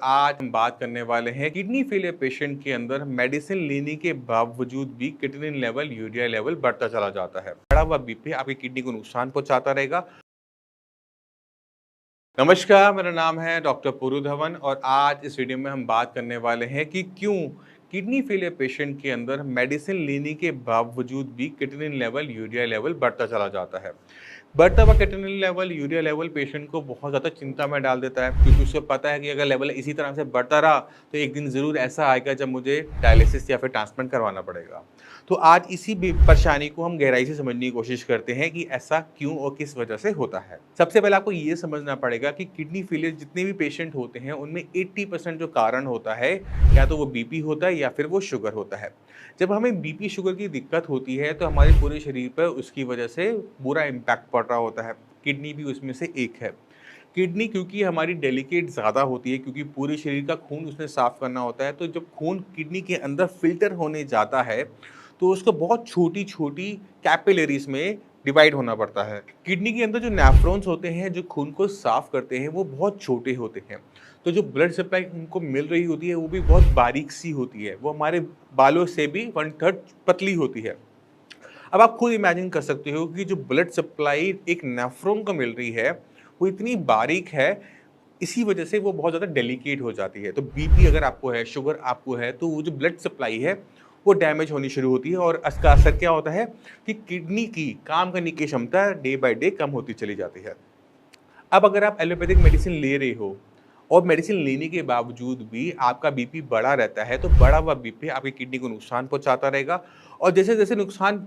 आज हम बात करने वाले हैं किडनी फेलियर पेशेंट के अंदर मेडिसिन लेने के बावजूद भी क्रिएटिनिन लेवल, यूरिया लेवल बढ़ता चला जाता है। बढ़ा हुआ बीपी आपकी किडनी को नुकसान पहुंचाता रहेगा। नमस्कार, मेरा नाम है डॉक्टर पुरु धवन और आज इस वीडियो में हम बात करने वाले हैं कि क्यों किडनी फेलियर पेशेंट के अंदर मेडिसिन लेने के बावजूद भी क्रिएटिनिन लेवल, यूरिया लेवल बढ़ता चला जाता है। बढ़ता हुआ creatinine level, urea level patient को बहुत ज़्यादा चिंता में डाल देता है, क्योंकि उसे पता है कि अगर लेवल इसी तरह से बढ़ता रहा तो एक दिन ज़रूर ऐसा आएगा जब मुझे डायलिसिस या फिर ट्रांसप्लांट करवाना पड़ेगा। तो आज इसी परेशानी को हम गहराई से समझने की कोशिश करते हैं कि ऐसा क्यों और किस वजह से होता है। सबसे पहले आपको ये समझना पड़ेगा कि किडनी फेलियर जितने भी पेशेंट होते हैं उनमें 80% जो कारण होता है, या तो वो बीपी होता है या फिर वो शुगर होता है। जब हमें बीपी शुगर की दिक्कत होती है तो हमारे पूरे शरीर पर उसकी वजह से बुरा इम्पैक्ट पड़ रहा होता है। किडनी भी उसमें से एक है। किडनी क्योंकि हमारी डेलिकेट ज़्यादा होती है, क्योंकि पूरे शरीर का खून उसने साफ़ करना होता है, तो जब खून किडनी के अंदर फ़िल्टर होने जाता है तो उसको बहुत छोटी-छोटी कैपिलरीज़ में डिवाइड होना पड़ता है। किडनी के अंदर जो नेफ्रॉन्स होते हैं, जो खून को साफ़ करते हैं, वो बहुत छोटे होते हैं। तो जो ब्लड सप्लाई उनको मिल रही होती है, वो भी बहुत बारीक-सी होती है। वो हमारे बालों से भी 1/3 पतली होती है। अब आप खुद इमेजिन कर सकते हो कि जो ब्लड सप्लाई एक नेफ्रॉन को मिल रही है, वो इतनी बारीक है, इसी वजह से वो बहुत ज़्यादा डेलिकेट हो जाती है। तो बीपी अगर आपको है, शुगर आपको है, तो वो जो ब्लड सप्लाई है, वो डैमेज होनी शुरू होती है और इसका असर क्या होता है कि किडनी की काम करने की क्षमता डे बाय डे कम होती चली जाती है। अब अगर आप एलोपैथिक मेडिसिन ले रहे हो और मेडिसिन लेने के बावजूद भी आपका बीपी बढ़ा रहता है, तो बढ़ा हुआ बीपी आपकी किडनी को नुकसान पहुँचाता रहेगा और जैसे-जैसे नुकसान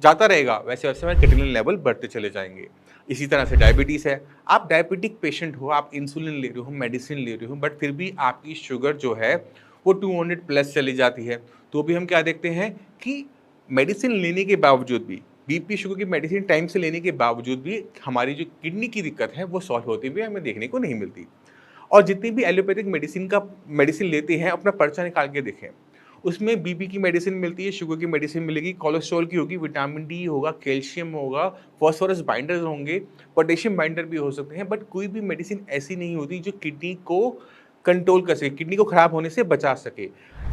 जाता रहेगा, वैसे-वैसे में क्रिएटिनिन लेवल बढ़ते चले जाएँगे। इसी तरह से डायबिटीज़ है, आप डायबिटिक पेशेंट हो, आप इंसुलिन ले रहे हो, मेडिसिन ले रहे हो, बट फिर भी आपकी शुगर जो है वो 200 प्लस चली जाती है। तो भी हम क्या देखते हैं कि मेडिसिन लेने के बावजूद भी, बीपी शुगर की मेडिसिन टाइम से लेने के बावजूद भी हमारी जो किडनी की दिक्कत है वो सॉल्व होती हुई हमें देखने को नहीं मिलती। और जितनी भी एलोपैथिक मेडिसिन लेते हैं, अपना पर्चा निकाल के देखें। उसमें बीपी की मेडिसिन मिलती है, शुगर की मेडिसिन मिलेगी, कोलेस्ट्रॉल की होगी, विटामिन डी होगा, कैल्शियम होगा, फास्फोरस बाइंडर्स होंगे, पोटेशियम बाइंडर भी हो सकते हैं, बट कोई भी मेडिसिन ऐसी नहीं होती जो किडनी को कंट्रोल कर सके, किडनी को खराब होने से बचा सके।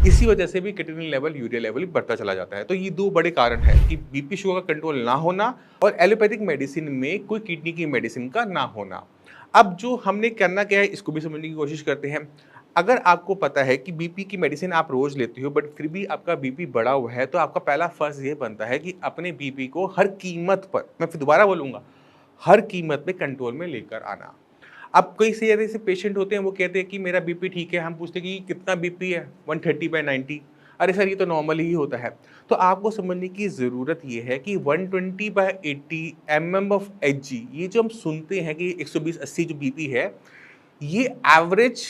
इसी वजह से भी क्रिएटिनिन लेवल, यूरिया लेवल बढ़ता चला जाता है। तो ये 2 बड़े कारण हैं कि बीपी शुगर का कंट्रोल ना होना और एलोपैथिक मेडिसिन में कोई किडनी की मेडिसिन का ना होना। अब जो हमने करना क्या है, इसको भी समझने की कोशिश करते हैं। अगर आपको पता है कि बीपी की मेडिसिन आप रोज़ लेते हो, बट फिर भी आपका बीपी बढ़ा हुआ है, तो आपका पहला फ़र्ज़ ये बनता है कि अपने बीपी को हर कीमत पर, मैं फिर दोबारा बोलूँगा, हर कीमत पे कंट्रोल में लेकर आना। अब कई से ऐसे पेशेंट होते हैं, वो कहते हैं कि मेरा बीपी ठीक है, हम पूछते हैं कि कितना बीपी है? 130/90। अरे सर, ये तो नॉर्मल ही होता है। तो आपको समझने की ज़रूरत ये है कि 120/80 mm ऑफ Hg, ये जो हम सुनते हैं कि 120/80 जो बीपी है, ये एवरेज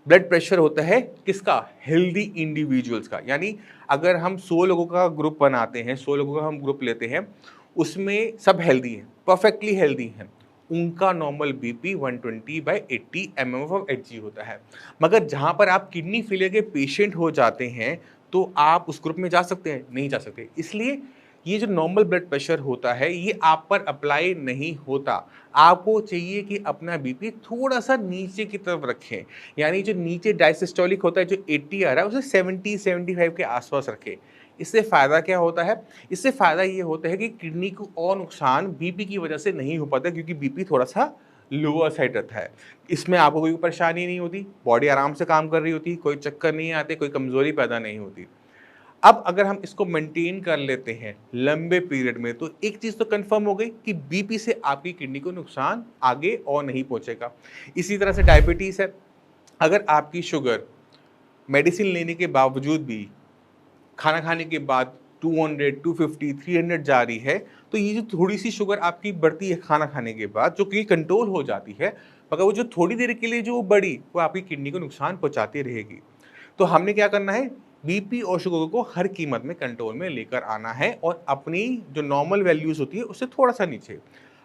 ब्लड प्रेशर होता है किसका? हेल्दी इंडिविजुअल्स का। यानी अगर हम 100 लोगों का ग्रुप बनाते हैं, 100 लोगों का हम ग्रुप लेते हैं, उसमें सब हेल्दी हैं, परफेक्टली हेल्दी हैं। उनका normal BP 120/80 mm of Hg होता है। मगर जहाँ पर आप किडनी फेलियर के पेशेंट हो जाते हैं, तो आप उस ग्रुप में जा सकते हैं? नहीं जा सकते। इसलिए ये जो नॉर्मल ब्लड प्रेशर होता है, ये आप पर अप्लाई नहीं होता। आपको चाहिए कि अपना बीपी थोड़ा-सा नीचे की तरफ रखें। यानी जो नीचे डायसिस्टोलिक होता है, जो 80 आ रहा है, उसे 70-75 के आस-पास रखें। इससे फ़ायदा क्या होता है? इससे फ़ायदा ये होता है कि किडनी को और नुकसान बीपी की वजह से नहीं हो पाता, क्योंकि बीपी थोड़ा-सा लोअर साइड रहता है। इसमें आपको कोई परेशानी नहीं होती, बॉडी आराम से काम कर रही होती, कोई चक्कर नहीं आते, कोई कमज़ोरी पैदा नहीं होती। अब अगर हम इसको मेंटेन कर लेते हैं लंबे पीरियड में, तो एक चीज़ तो कंफर्म हो गई कि बीपी से आपकी किडनी को नुकसान आगे और नहीं पहुंचेगा। इसी तरह से डायबिटीज़ है। अगर आपकी शुगर मेडिसिन लेने के बावजूद भी खाना खाने के बाद 200, 250, 300 जा रही है, तो ये जो थोड़ी-सी शुगर आपकी बढ़ती है खाना खाने के बाद, जो कि कंट्रोल हो जाती है, मगर वो जो थोड़ी देर के लिए जो बढ़ी, वो आपकी किडनी को नुकसान पहुँचाती रहेगी। तो हमने क्या करना है? बीपी और शुगर को हर कीमत में कंट्रोल में लेकर आना है और अपनी जो नॉर्मल वैल्यूज़ होती है, उससे थोड़ा-सा नीचे।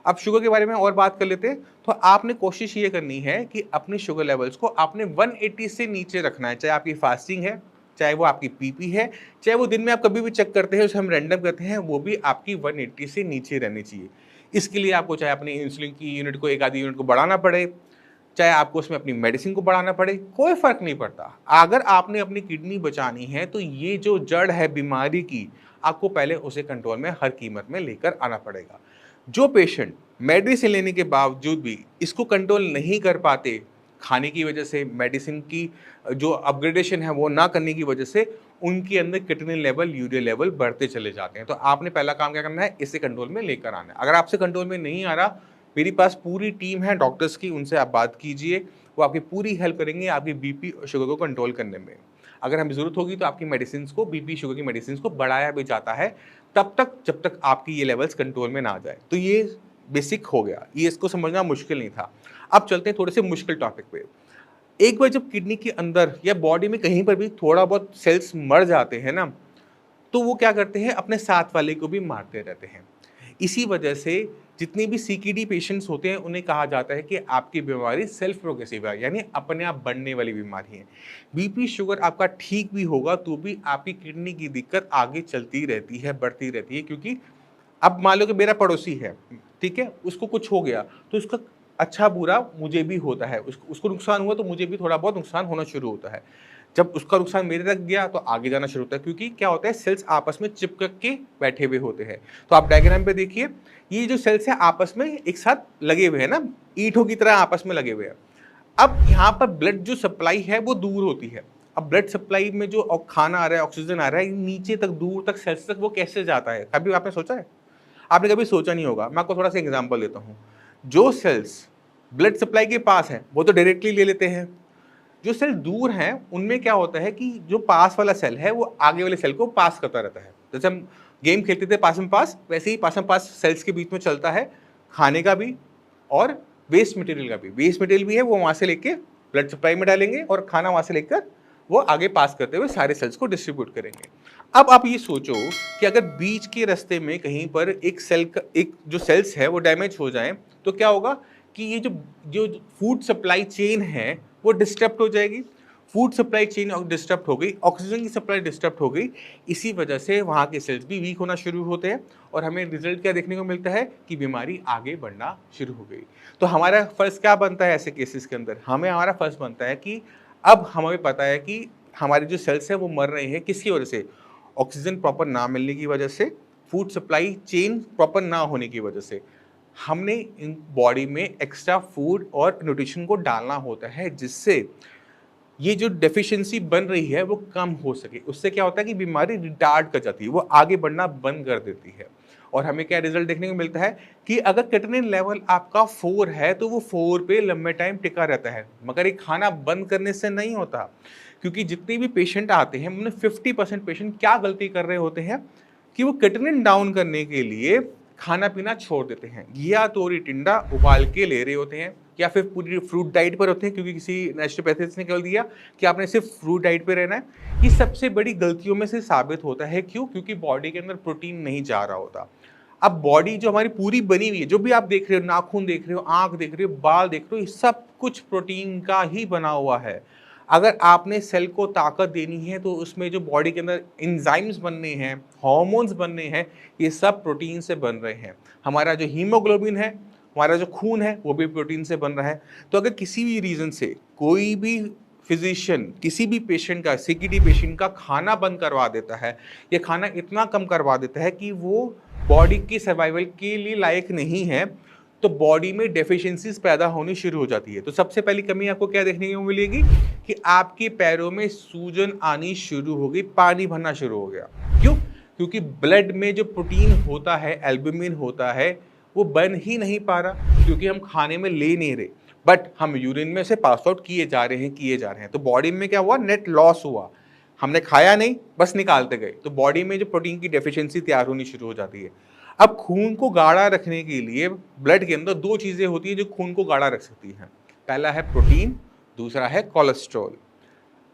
अब शुगर के बारे में और बात कर लेते हैं, तो आपने कोशिश ये करनी है कि अपनी शुगर लेवल्स को आपने 180 से नीचे रखना है, चाहे आपकी फास्टिंग है, चाहे वो आपकी पीपी है, चाहे वो दिन में आप कभी भी चेक करते हैं, उसे हम रैंडम करते हैं, वो भी आपकी 180 से नीचे रहनी चाहिए। इसके लिए आपको चाहे अपनी इंसुलिन की यूनिट को 1 आधी यूनिट को बढ़ाना पड़े, चाहे आपको उसमें अपनी मेडिसिन को बढ़ाना पड़े, कोई फ़र्क नहीं पड़ता। अगर आपने अपनी किडनी बचानी है तो ये जो जड़ है बीमारी की, आपको पहले उसे कंट्रोल में हर कीमत में लेकर आना पड़ेगा। जो पेशेंट मेडिसिन लेने के बावजूद भी इसको कंट्रोल नहीं कर पाते, खाने की वजह से, मेडिसिन की जो अपग्रेडेशन है वो ना करने की वजह से, उनके अंदर क्रिएटिनिन लेवल, यूरिया लेवल बढ़ते चले जाते हैं। तो आपने पहला काम क्या करना है, इसे कंट्रोल में लेकर आना है। अगर आपसे कंट्रोल में नहीं आ रहा, मेरे पास पूरी टीम है डॉक्टर्स की, उनसे आप बात कीजिए, वो आपकी पूरी हेल्प करेंगे आपकी बीपी और शुगर को कंट्रोल करने में। अगर हमें ज़रूरत होगी तो आपकी मेडिसिन्स को, बीपी शुगर की मेडिसिन्स को बढ़ाया भी जाता है, तब तक जब तक आपकी ये लेवल्स कंट्रोल में ना आ जाए। तो ये बेसिक हो गया, ये इसको समझना मुश्किल नहीं था। अब चलते हैं थोड़े से मुश्किल टॉपिक पे। एक बार जब किडनी के अंदर या बॉडी में कहीं पर भी थोड़ा बहुत सेल्स मर जाते हैं ना, तो वो क्या करते हैं, अपने साथ वाले को भी मारते रहते हैं। इसी वजह से जितने भी सीकेडी पेशेंट्स होते हैं उन्हें कहा जाता है कि आपकी बीमारी सेल्फ प्रोग्रेसिव है, यानी अपने आप बढ़ने वाली बीमारी है। बीपी शुगर आपका ठीक भी होगा तो भी आपकी किडनी की दिक्कत आगे चलती रहती है, बढ़ती रहती है, क्योंकि अब मान लो कि मेरा पड़ोसी है, ठीक है, उसको कुछ हो गया तो उसका अच्छा बुरा मुझे भी होता है, उसको नुकसान हुआ तो मुझे भी थोड़ा बहुत नुकसान होना शुरू होता है। जब उसका नुकसान मेरे तक गया तो आगे जाना शुरू होता है, क्योंकि क्या होता है, सेल्स आपस में चिपक के बैठे हुए होते हैं। तो आप डायग्राम पे देखिए, ये जो सेल्स है आपस में एक साथ लगे हुए हैं ना, ईंटों की तरह आपस में लगे हुए हैं। अब यहाँ पर ब्लड जो सप्लाई है वो दूर होती है। अब ब्लड सप्लाई में जो खाना आ रहा है, ऑक्सीजन आ रहा है, नीचे तक, दूर तक, सेल्स तक वो कैसे जाता है, कभी आपने सोचा है? आपने कभी सोचा नहीं होगा। मैं आपको थोड़ा सा एग्जांपल देता हूँ। जो सेल्स ब्लड सप्लाई के पास है वो तो डायरेक्टली ले लेते हैं। जो सेल दूर हैं उनमें क्या होता है कि जो पास वाला सेल है वो आगे वाले सेल को पास करता रहता है। जैसे हम गेम खेलते थे पास में पास, वैसे ही पास में पास सेल्स के बीच में चलता है, खाने का भी और वेस्ट मटेरियल का भी। वेस्ट मटेरियल भी है वो वहाँ से लेके ब्लड सप्लाई में डालेंगे और खाना वहाँ से लेकर वो आगे पास करते हुए सारे सेल्स को डिस्ट्रीब्यूट करेंगे। अब आप ये सोचो कि अगर बीच के रास्ते में कहीं पर एक सेल का, एक जो सेल्स है वो डैमेज हो जाए तो क्या होगा कि ये जो जो फूड सप्लाई चेन है वो डिस्टर्ब हो जाएगी। फूड सप्लाई चेन डिस्टर्ब हो गई, ऑक्सीजन की सप्लाई डिस्टर्ब हो गई, इसी वजह से वहाँ के सेल्स भी वीक होना शुरू होते हैं और हमें रिजल्ट क्या देखने को मिलता है कि बीमारी आगे बढ़ना शुरू हो गई। तो हमारा फर्ज क्या बनता है ऐसे केसेस के अंदर, हमारा फर्ज बनता है कि अब हमें पता है कि हमारे जो सेल्स है वो मर रहे हैं किसकी वजह से, ऑक्सीजन प्रॉपर ना मिलने की वजह से, फूड सप्लाई चेन प्रॉपर ना होने की वजह से। हमने इन बॉडी में एक्स्ट्रा फूड और न्यूट्रिशन को डालना होता है जिससे ये जो डेफिशिएंसी बन रही है वो कम हो सके। उससे क्या होता है कि बीमारी रिटार्ड कर जाती है, वो आगे बढ़ना बंद कर देती है। और हमें क्या रिजल्ट देखने को मिलता है कि अगर क्रिएटिनिन लेवल आपका 4 है तो वो 4 पे लंबे टाइम टिका रहता है, मगर ये खाना बंद करने से नहीं होता। क्योंकि जितने भी पेशेंट आते हैं उनमें 50% पेशेंट क्या गलती कर रहे होते हैं कि वो क्रिएटिनिन डाउन करने के लिए खाना पीना छोड़ देते हैं, या तोरी टिंडा उबाल के ले रहे होते हैं, या फिर पूरी फ्रूट डाइट पर होते हैं क्योंकि किसी नेचुरोपैथिस्ट ने कह दिया कि आपने सिर्फ फ्रूट डाइट पे रहना है। ये सबसे बड़ी गलतियों में से साबित होता है। क्यों? क्योंकि बॉडी के अंदर प्रोटीन नहीं जा रहा होता। अब बॉडी जो हमारी पूरी बनी हुई है, जो भी आप देख रहे हो, नाखून देख रहे हो, आंख देख रहे हो, बाल देख रहे हो, ये सब कुछ प्रोटीन का ही बना हुआ है। अगर आपने सेल को ताकत देनी है तो उसमें जो बॉडी के अंदर एंजाइम्स बनने हैं, हार्मोन्स बनने हैं, ये सब प्रोटीन से बन रहे हैं। हमारा जो हीमोग्लोबिन है, हमारा जो खून है, वो भी प्रोटीन से बन रहा है। तो अगर किसी भी रीज़न से कोई भी फिजिशियन किसी भी पेशेंट का, सीकेडी पेशेंट का खाना बंद करवा देता है, या खाना इतना कम करवा देता है कि वो बॉडी के सर्वाइवल के लिए लायक नहीं है, तो बॉडी में डेफिशिएंसीज पैदा होनी शुरू हो जाती है। तो सबसे पहली कमी आपको क्या देखने को मिलेगी कि आपके पैरों में सूजन आनी शुरू हो गई, पानी भरना शुरू हो गया। क्यों? क्योंकि ब्लड में जो प्रोटीन होता है, एल्बुमिन होता है, वो बन ही नहीं पा रहा, क्योंकि हम खाने में ले नहीं रहे, बट हम यूरिन में से पास आउट किए जा रहे हैं। तो बॉडी में क्या हुआ, नेट लॉस हुआ। हमने खाया नहीं, बस निकालते गए, तो बॉडी में जो प्रोटीन की डेफिशिएंसी तैयार होनी शुरू हो जाती है। अब खून को गाढ़ा रखने के लिए ब्लड के अंदर दो चीज़ें होती हैं जो खून को गाढ़ा रख सकती हैं। पहला है प्रोटीन, दूसरा है कोलेस्ट्रॉल।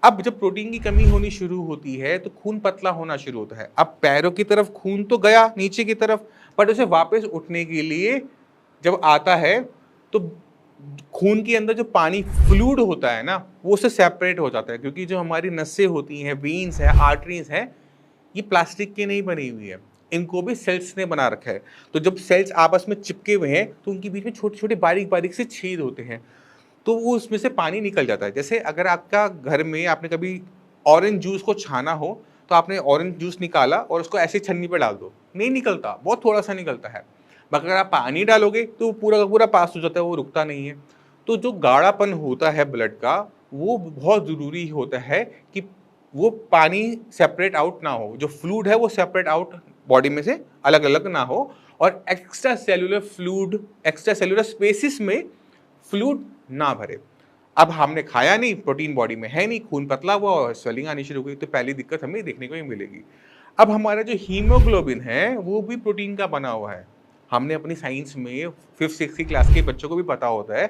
अब जब प्रोटीन की कमी होनी शुरू होती है तो खून पतला होना शुरू होता है। अब पैरों की तरफ खून तो गया नीचे की तरफ, बट उसे वापस उठने के लिए जब आता है तो खून के अंदर जो पानी फ्लूइड होता है ना, वो उससे सेपरेट हो जाता है, क्योंकि जो हमारी नसें होती हैं, वेन्स है, आर्टरीज है, ये प्लास्टिक की नहीं बनी हुई है, इनको भी सेल्स ने बना रखा है। तो जब सेल्स आपस में चिपके हुए हैं तो उनके बीच में छोटे छोटे बारीक बारीक से छेद होते हैं। तो वो उसमें से पानी निकल जाता है। जैसे अगर आपका घर में आपने कभी ऑरेंज जूस को छाना हो, तो आपने ऑरेंज जूस निकाला और उसको ऐसे छन्नी पे डाल दो, नहीं निकलता, बहुत थोड़ा-सा निकलता है। मगर अगर आप पानी डालोगे तो पूरा का पूरा पास हो जाता है, वो रुकता नहीं है। तो जो गाढ़ापन होता है ब्लड का, वो बहुत ज़रूरी होता है कि वो पानी सेपरेट आउट ना हो, जो फ्लूइड है वो सेपरेट आउट बॉडी में से अलग-अलग ना हो और extracellular fluid, extracellular spaces में फ्लूइड ना भरे। अब हमने खाया नहीं, प्रोटीन बॉडी में है नहीं, खून पतला हुआ और स्वेलिंग आनी शुरू हो गई, तो पहली दिक्कत हमें देखने को ही मिलेगी। अब हमारा जो हीमोग्लोबिन है, वो भी प्रोटीन का बना हुआ है। हमने अपनी साइंस में 5th-6th क्लास के बच्चों को भी पता होता है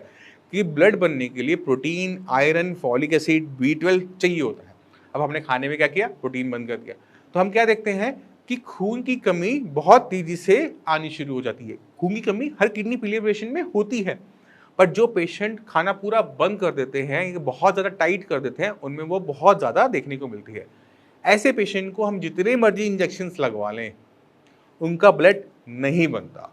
कि ब्लड बनने के लिए protein, iron, folic acid, B12 चाहिए होता है। अब हमने खाने में क्या किया? प्रोटीन बंद कर दिया। तो हम क्या देखते हैं कि खून की कमी बहुत तेज़ी से आनी शुरू हो जाती है। खून की कमी हर किडनी फेलियर पेशेंट में होती है। पर जो पेशेंट खाना पूरा बंद कर देते हैं, ये बहुत ज़्यादा टाइट कर देते हैं, उनमें वो बहुत ज़्यादा देखने को मिलती है। ऐसे पेशेंट को हम जितने मर्जी इंजेक्शंस लगवा लें, उनका ब्लड नहीं बनता।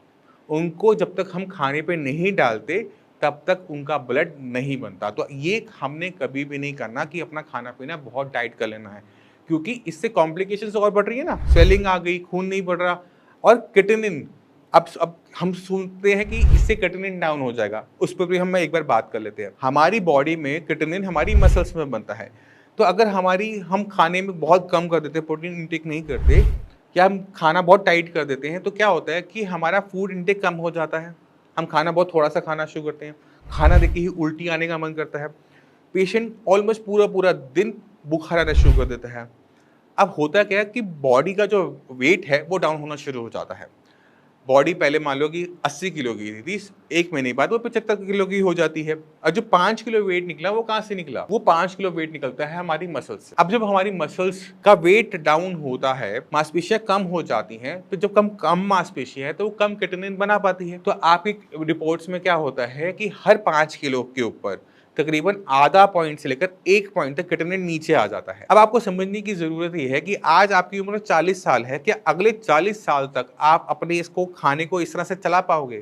उनको जब तक हम खाने पे नहीं डालते, तब तक उनका ब्लड नहीं बनता। तो ये हमने कभी भी नहीं करना कि अपना खाना-पीना बहुत टाइट कर लेना है, क्योंकि इससे कॉम्प्लिकेशंस और बढ़ रही है ना, स्वेलिंग आ गई, खून नहीं बढ़ रहा और क्रिएटिनिन। अब हम सुनते हैं कि इससे क्रिएटिनिन डाउन हो जाएगा, उस पर भी हम एक बार बात कर लेते हैं। हमारी बॉडी में क्रिएटिनिन हमारी मसल्स में बनता है, तो अगर हम खाने में बहुत कम कर देते हैं, प्रोटीन इंटेक नहीं करते, या हम खाना बहुत टाइट कर देते हैं, तो क्या होता है कि हमारा फूड इंटेक कम हो जाता है। हम खाना बहुत थोड़ा-सा खाना शुरू करते हैं, खाना देख के ही उल्टी आने का मन करता है। पेशेंट ऑलमोस्ट पूरा-पूरा दिन बुखार आना शुरू कर देता है। अब होता क्या है कि बॉडी का जो वेट है, वो डाउन होना शुरू हो जाता है। बॉडी पहले मान लो कि 80 किलो की थी, 1 महीने बाद वो 75 किलो की हो जाती है। और जो 5 किलो वेट निकला, वो कहाँ से निकला? वो 5 किलो वेट निकलता है हमारी मसल्स से। अब जब हमारी मसल्स का वेट डाउन होता है, मांसपेशियां कम हो जाती हैं, तो जब कम मांसपेशियां है, तो वो कम क्रिएटिनिन बना पाती है। तो आपकी रिपोर्ट्स में क्या होता है कि हर 5 किलो के ऊपर तकरीबन आधा पॉइंट से लेकर 1 पॉइंट तक क्रिएटिनिन नीचे आ जाता है। अब आपको समझने की जरूरत ये है कि आज आपकी उम्र 40 साल है, क्या अगले 40 साल तक आप अपने इसको खाने को इस तरह से चला पाओगे?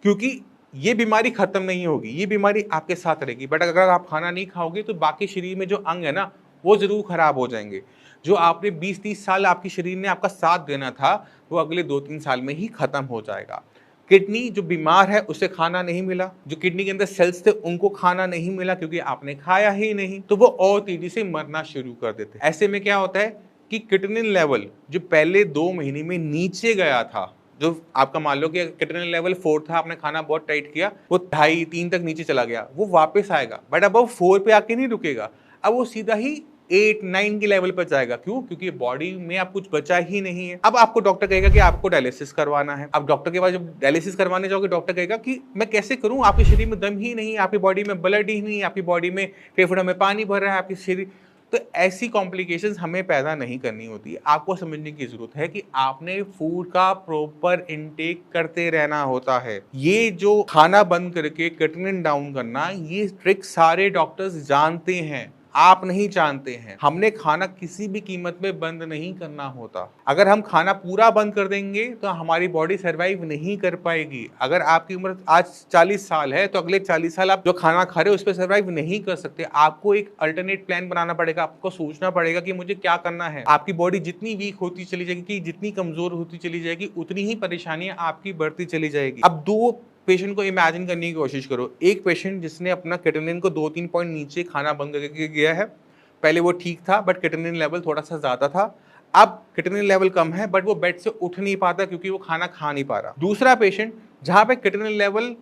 क्योंकि ये बीमारी खत्म नहीं होगी, ये बीमारी आपके साथ रहेगी। बट अगर आप खाना नहीं खाओगे, तो बाकी शरीर में जो अंग है ना, वो जरूर खराब हो जाएंगे। जो आपने 20-30 साल आपके शरीर ने आपका साथ देना था, वो अगले 2-3 साल में ही खत्म हो जाएगा। किडनी जो बीमार है, उसे खाना नहीं मिला, जो किडनी के अंदर सेल्स थे उनको खाना नहीं मिला, क्योंकि आपने खाया ही नहीं, तो वो और तेजी से मरना शुरू कर देते हैं। ऐसे में क्या होता है कि क्रिएटिनिन लेवल जो पहले 2 महीने में नीचे गया था, जो आपका मान लो कि क्रिएटिनिन लेवल 4 था, आपने खाना बहुत टाइट किया, वो 2.5-3 तक नीचे चला गया, वो वापस आएगा। बट अब वो 4 पे आके नहीं रुकेगा, अब वो सीधा ही 8-9 के लेवल पर जाएगा। क्यों? क्योंकि बॉडी में अब कुछ बचा ही नहीं है। अब आपको डॉक्टर कहेगा कि आपको डायलिसिस करवाना है। अब डॉक्टर के पास जब डायलिसिस करवाने जाओगे, डॉक्टर कहेगा कि मैं कैसे करूं, आपके शरीर में दम ही नहीं, आपकी बॉडी में ब्लड ही नहीं, आपकी बॉडी में फेफड़ों में पानी भर रहा है, आपके शरीर। तो ऐसी कॉम्प्लिकेशंस हमें पैदा नहीं करनी होती। आपको समझने की जरूरत है कि आपने फूड का प्रॉपर इनटेक करते रहना होता है। ये जो खाना बंद करके क्रिएटिनिन डाउन करना, ये ट्रिक सारे डॉक्टर्स जानते हैं, आप नहीं जानते हैं। हमने खाना किसी भी कीमत में बंद नहीं करना होता। अगर हम खाना पूरा बंद कर देंगे, तो हमारी बॉडी सर्वाइव नहीं कर पाएगी। अगर आपकी उम्र आज 40 साल है, तो अगले 40 साल आप जो खाना खा रहे हो उस पर सर्वाइव नहीं कर सकते। आपको एक अल्टरनेट प्लान बनाना पड़ेगा, आपको सोचना पड़ेगा कि मुझे क्या करना है। आपकी बॉडी जितनी वीक होती चली जाएगी, जितनी कमजोर होती चली जाएगी, उतनी ही परेशानियां आपकी बढ़ती चली जाएगी। अब दो पेशेंट को इमेजिन करने की कोशिश करो। एक पेशेंट जिसने अपना क्रिएटिनिन को 2-3 पॉइंट नीचे खाना बंद करके गया है, पहले वो ठीक था, बट क्रिएटिनिन लेवल थोड़ा सा ज्यादा था। अब क्रिएटिनिन लेवल कम है, बट वो बेड से उठ नहीं पाता, क्योंकि वो खाना खा नहीं पा रहा। दूसरा पेशेंट जहां पे क्रिएटिनिन लेवल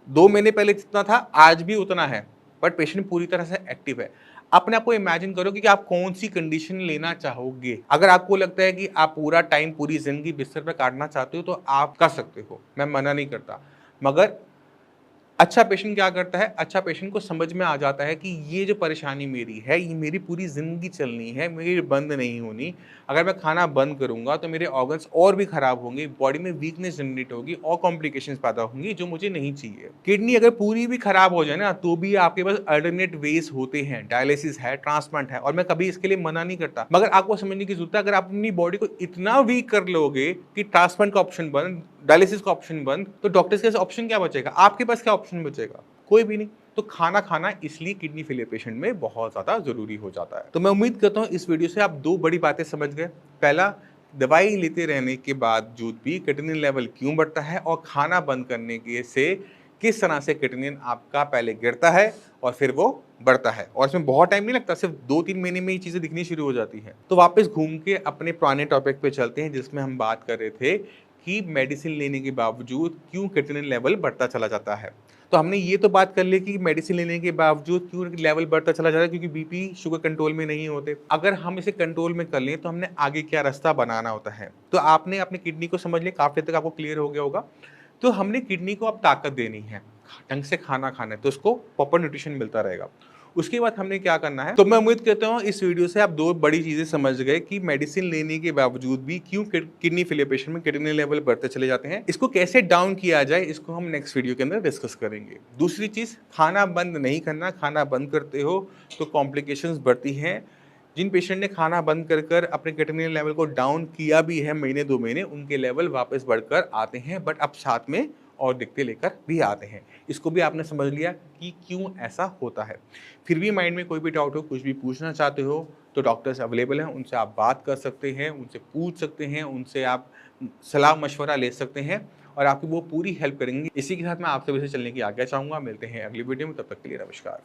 2 महीने पहले जितना था, आज भी उतना है, बट पेशेंट पूरी तरह से एक्टिव है। अपने आप को इमेजिन करो कि आप कौन सी कंडीशन लेना चाहोगे। अगर आपको लगता है कि आप पूरा टाइम, पूरी जिंदगी बिस्तर पर काटना चाहते हो, तो आप कर सकते हो, मैं मना नहीं करता। मगर अच्छा पेशेंट क्या करता है? अच्छा पेशेंट को समझ में आ जाता है कि ये जो परेशानी मेरी है, ये मेरी पूरी ज़िंदगी चलनी है, मेरी बंद नहीं होनी। अगर मैं खाना बंद करूँगा, तो मेरे ऑर्गन्स और भी खराब होंगे, बॉडी में वीकनेस जनरेट होगी और कॉम्प्लिकेशंस पैदा होंगी, जो मुझे नहीं चाहिए। किडनी अगर पूरी भी खराब हो जाए ना, तो भी आपके पास अल्टरनेट वेज होते हैं, डायलिसिस है, ट्रांसप्लांट है, और मैं कभी इसके लिए मना नहीं करता। मगर आपको समझने की ज़रूरत है, अगर आप अपनी बॉडी को इतना वीक कर लोगे कि ट्रांसप्लांट का ऑप्शन बंद, डायलिसिस का ऑप्शन बंद, तो डॉक्टर्स के पास ऑप्शन क्या बचेगा? आपके पास क्या ऑप्शन बचेगा? कोई भी नहीं। तो खाना खाना इसलिए किडनी फेलियर पेशेंट में बहुत ज़्यादा ज़रूरी हो जाता है। तो मैं उम्मीद करता हूँ इस वीडियो से आप 2 बड़ी बातें समझ गए। पहला, दवाई लेते रहने के बावजूद भी क्रिएटिनिन लेवल क्यों बढ़ता है और खाना बंद करने के से किस तरह से क्रिएटिनिन आपका पहले गिरता है और फिर वो बढ़ता है, और इसमें बहुत टाइम नहीं लगता, सिर्फ 2-3 महीने में ये चीज़ें दिखनी शुरू हो जाती हैं। तो वापस घूम के अपने पुराने टॉपिक पे चलते हैं जिसमें हम बात कर रहे थे कि मेडिसिन लेने के बावजूद क्यों क्रिएटिनिन लेवल बढ़ता चला जाता है। तो हमने ये तो बात कर ली कि मेडिसिन लेने के बावजूद क्यों लेवल बढ़ता चला जाता है, क्योंकि बीपी शुगर कंट्रोल में नहीं होते। अगर हम इसे कंट्रोल में कर लें तो हमने आगे क्या रास्ता बनाना होता है। तो आपने अपनी किडनी को समझ लिया, काफ़ी हद तक आपको क्लियर हो गया होगा। तो हमने किडनी को अब ताकत देनी है, ढंग से खाना खाना है, तो उसको प्रॉपर न्यूट्रिशन मिलता रहेगा। उसके बाद हमने क्या करना है, तो मैं उम्मीद करता हूँ इस वीडियो से आप 2 बड़ी चीज़ें समझ गए कि मेडिसिन लेने के बावजूद भी क्यों किडनी फेलियर पेशेंट में क्रिएटिनिन लेवल बढ़ते चले जाते हैं। इसको कैसे डाउन किया जाए, इसको हम नेक्स्ट वीडियो के अंदर डिस्कस करेंगे। दूसरी चीज़, खाना बंद नहीं करना, खाना बंद करते हो तो कॉम्प्लिकेशंस बढ़ती हैं। जिन पेशेंट ने खाना बंद कर अपने क्रिएटिनिन लेवल को डाउन किया भी है महीने 2 महीने, उनके लेवल वापस बढ़कर आते हैं, बट अब साथ में और दिक्कतें लेकर भी आते हैं। इसको भी आपने समझ लिया कि क्यों ऐसा होता है। फिर भी माइंड में कोई भी डाउट हो, कुछ भी पूछना चाहते हो, तो डॉक्टर्स अवेलेबल हैं, उनसे आप बात कर सकते हैं, उनसे पूछ सकते हैं, उनसे आप सलाह-मशवरा ले सकते हैं और आपकी वो पूरी हेल्प करेंगे। इसी के साथ मैं आपसे वैसे चलने की आज्ञा चाहूँगा। मिलते हैं अगली वीडियो में, तब तक के लिए नमस्कार।